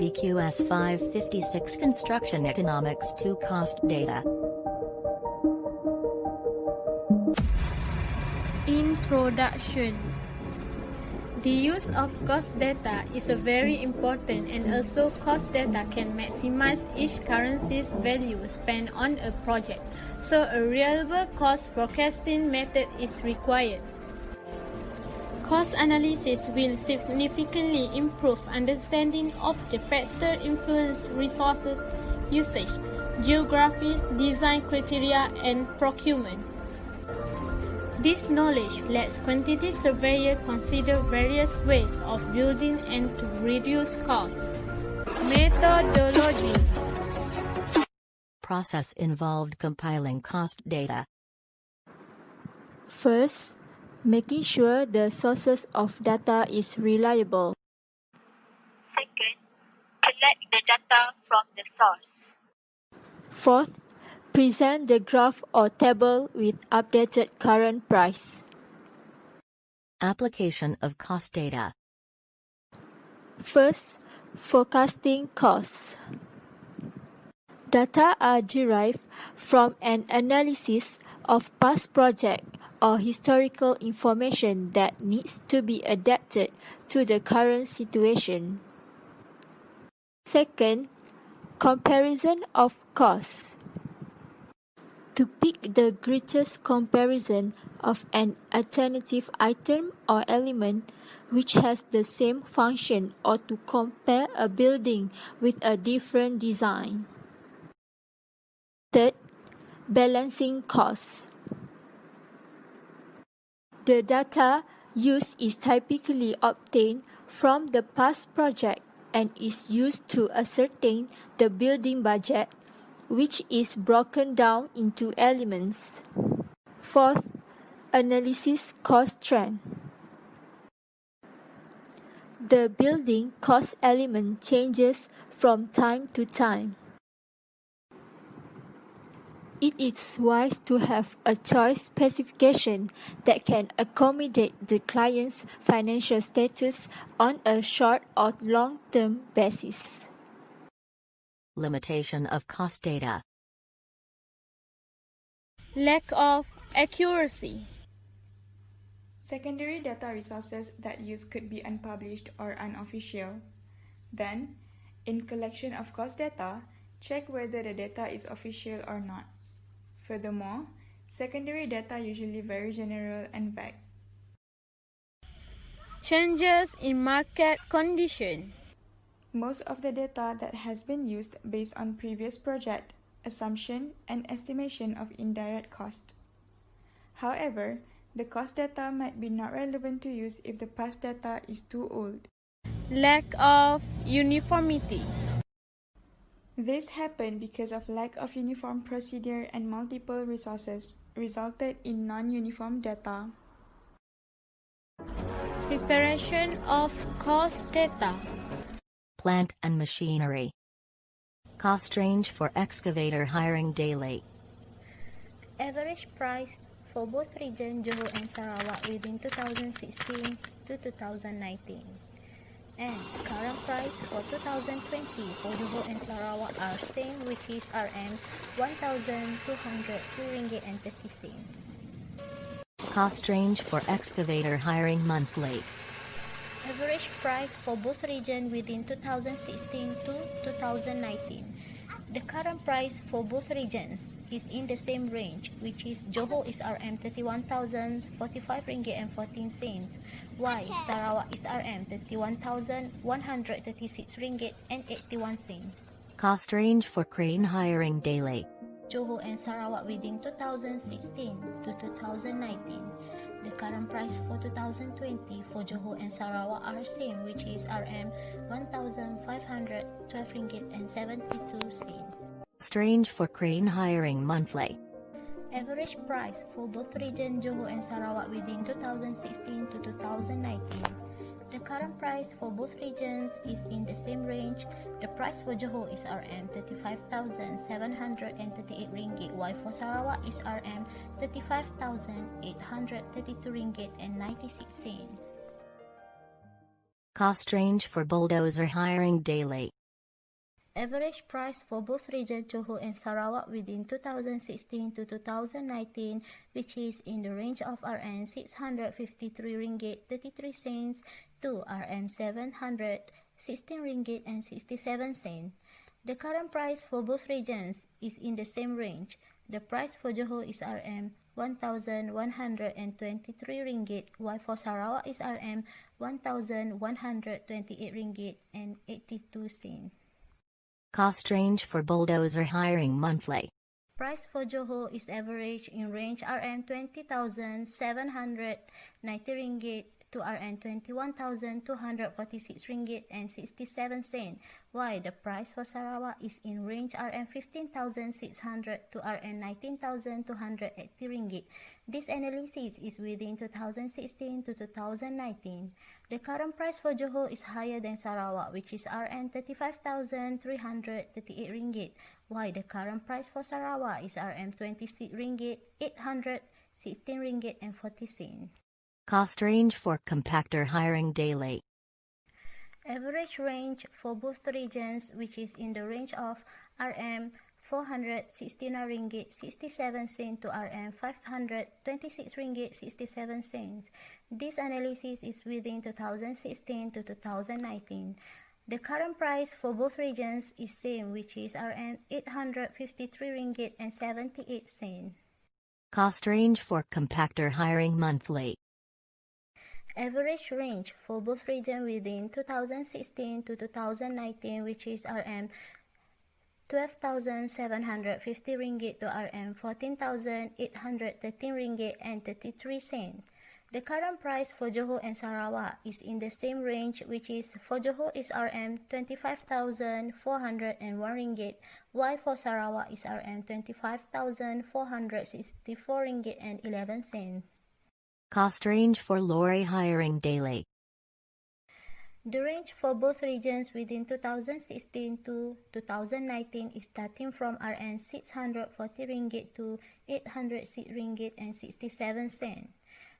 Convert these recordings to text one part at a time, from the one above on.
BQS 556 Construction Economics 2 Cost Data. Introduction. The use of cost data is a very important, and also cost data can maximize each currency's value spent on a project, so a reliable cost forecasting method is required. Cost analysis will significantly improve understanding of the factors influence resources usage, geography, design criteria, and procurement. This knowledge lets quantity surveyors consider various ways of building and to reduce costs. Methodology. Process involved compiling cost data. First, making sure the sources of data is reliable. Second, collect the data from the source. Fourth, present the graph or table with updated current price. Application of cost data. First, forecasting costs. Data are derived from an analysis of past project or historical information that needs to be adapted to the current situation. Second, comparison of costs. To pick the greatest comparison of an alternative item or element which has the same function, or to compare a building with a different design. Third, balancing costs. The data used is typically obtained from the past project and is used to ascertain the building budget, which is broken down into elements. Fourth, analysis cost trend. The building cost element changes from time to time. It is wise to have a choice specification that can accommodate the client's financial status on a short or long-term basis. Limitation of cost data. Lack of accuracy. Secondary data resources that use could be unpublished or unofficial. Then, in collection of cost data, check whether the data is official or not. Furthermore, secondary data usually very general and vague. Changes in market condition. Most of the data that has been used based on previous project, assumption, and estimation of indirect cost. However, the cost data might be not relevant to use if the past data is too old. Lack of uniformity. This happened because of lack of uniform procedure and multiple resources resulted in non-uniform data. Preparation of cost data. Plant and machinery. Cost range for excavator hiring daily. Average price for both region Johor and Sarawak within 2016 to 2019. And current price for 2020 for Johor and Sarawak are same, which is RM 1,203 ringgit and 30 cents. Cost range for excavator hiring monthly. Average price for both region within 2016 to 2019. The current price for both regions is in the same range, which is Johor is RM 31,045 ringgit and 14 cents, while Sarawak is RM 31,136 ringgit and 81 cents. Cost range for crane hiring daily. Johor and Sarawak within 2016 to 2019. The current price for 2020 for Johor and Sarawak are same, which is RM 1,512 ringgit and 72 cents. Cost range for crane hiring monthly. Average price for both region Johor and Sarawak within 2016 to 2019. The current price for both regions is in the same range. The price for Johor is RM 35,738 ringgit, while for Sarawak is RM 35,832 ringgit and 96 cents. Cost range for bulldozer hiring daily. Average price for both region Johor and Sarawak within 2016 to 2019, which is in the range of Rm 653 ringgit 33 cents to Rm 716 ringgit and 67 cents. The current price for both regions is in the same range. The price for Johor is Rm 1,123 ringgit, while for Sarawak is Rm 1,128 ringgit and 82 cents. Cost range for bulldozer hiring monthly. Price for Johor is average in range Rm 20,790 ringgit to Rm 21,246 ringgit and 67 cents, while the price for Sarawak is in range Rm 15,600 to Rm 19,280 ringgit. This analysis is within 2016 to 2019. The current price for Johor is higher than Sarawak, which is Rm 35,338 ringgit, while the current price for Sarawak is Rm 26 ringgit 816 ringgit and 40 cents. Cost range for compactor hiring daily. Average range for both regions, which is in the range of Rm 469 ringgit 67 cents to Rm 526 ringgit 67 cents. This analysis is within 2016 to 2019. The current price for both regions is same, which is Rm 853 ringgit and 78 cents. Cost range for compactor hiring monthly. Average range for both regions within 2016 to 2019, which is Rm 12,750 ringgit to Rm 14,813 ringgit and 33 cents. The current price for Johor and Sarawak is in the same range, which is for Johor is Rm 25,401 ringgit, while for Sarawak is Rm 25,464 ringgit and 11 cents. Cost range for lorry hiring daily. The range for both regions within 2016 to 2019 is starting from Rm 640 ringgit to 806 ringgit and 67 cents.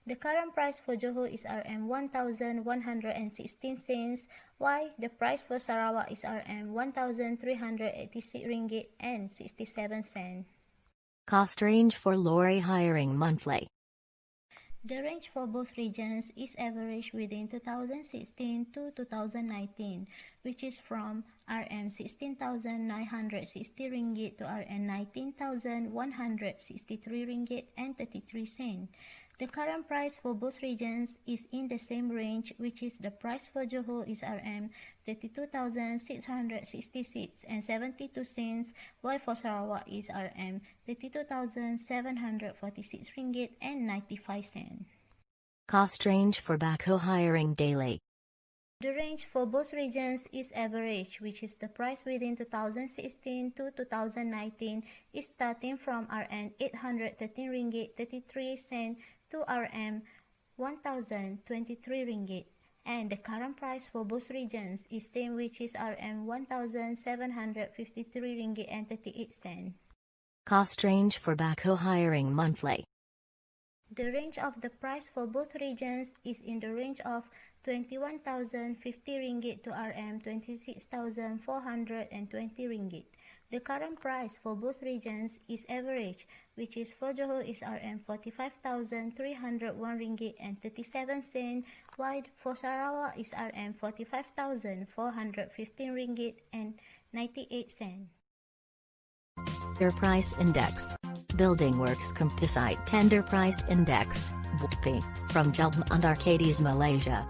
The current price for Johor is Rm 1,116 cents, while the price for Sarawak is Rm 1,386 ringgit and 67 cents. Cost range for lorry hiring monthly. The range for both regions is average within 2016 to 2019, which is from Rm 16,960 ringgit to Rm 19,163 ringgit and 33 cents. The current price for both regions is in the same range, which is the price for Johor is Rm 32,666 and 72 cents, while for Sarawak is Rm 32,746 ringgit and 95 cents. Cost range for backhoe hiring daily. The range for both regions is average, which is the price within 2016 to 2019 is starting from Rm 813 ringgit 33 cents to Rm 1,023 ringgit, and the current price for both regions is same, which is Rm 1,753 ringgit and 38 cents. Cost range for backhoe hiring monthly. The range of the price for both regions is in the range of 21,050 ringgit to Rm 26,420 ringgit. The current price for both regions is average, which is for Johor is Rm 45,301 ringgit and 37 cents, while for Sarawak is Rm 45,415 ringgit and 98 cents. Tender Price Index. Building Works Composite Tender Price Index, BWP, from Jalm and Arcades, Malaysia.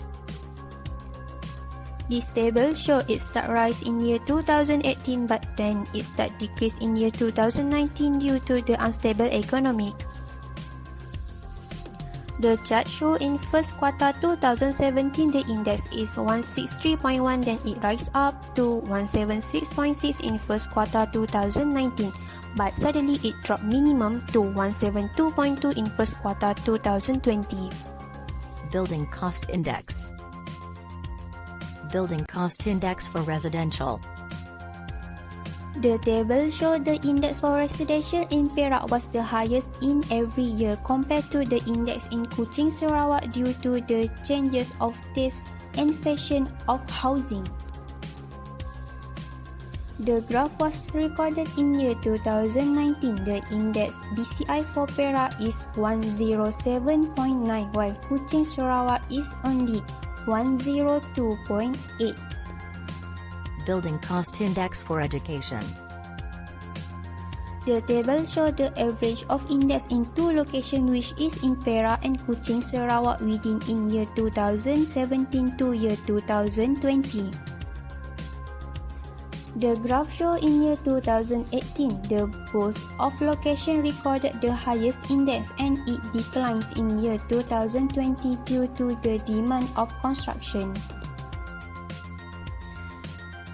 This table shows its start rise in year 2018 but then it start decrease in year 2019 due to the unstable economic. The chart show in first quarter 2017 the index is 163.1, then it rise up to 176.6 in first quarter 2019, but suddenly it dropped minimum to 172.2 in first quarter 2020. Building Cost Index. Building Cost Index for residential. The table shows the index for residential in Perak was the highest in every year compared to the index in Kuching, Sarawak due to the changes of taste and fashion of housing. The graph was recorded in year 2019. The index BCI for Perak is 107.9 while Kuching Sarawak is only 102.8. Building Cost Index for Education. The table shows the average of index in two locations, which is in Perak and Kuching Sarawak within in year 2017 to year 2020. The graph shows in year 2018, the both of location recorded the highest index and it declines in year 2020 due to the demand of construction.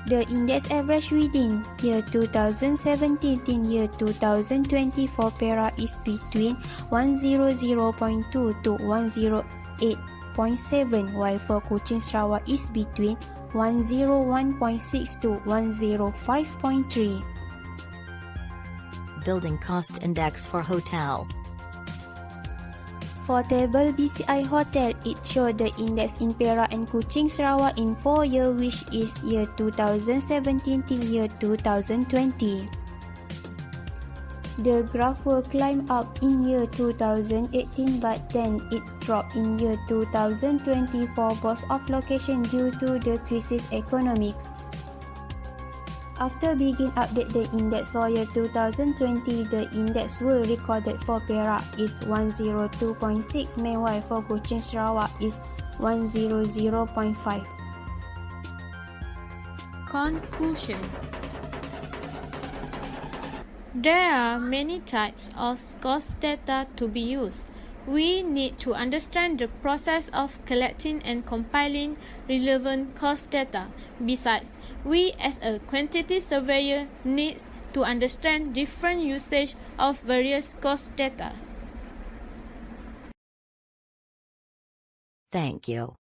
The index average within year 2017 and year 2020 for Perak is between 100.2 to 108.7, while for Kuching Sarawak is between 101.6 to 105.3. Building Cost Index for Hotel. For table BCI Hotel, it shows the index in Perak and Kuching Sarawak in 4 years, which is year 2017 till year 2020. The graph will climb up in year 2018, but then it dropped in year 2020 for both of locations due to the crisis economic. After begin update the index for year 2020, the index were recorded for Perak is 102.6, meanwhile for Kuching Sarawak is 100.5. Conclusion. There are many types of cost data to be used. We need to understand the process of collecting and compiling relevant cost data. Besides, we as a quantity surveyor need to understand different usage of various cost data. Thank you.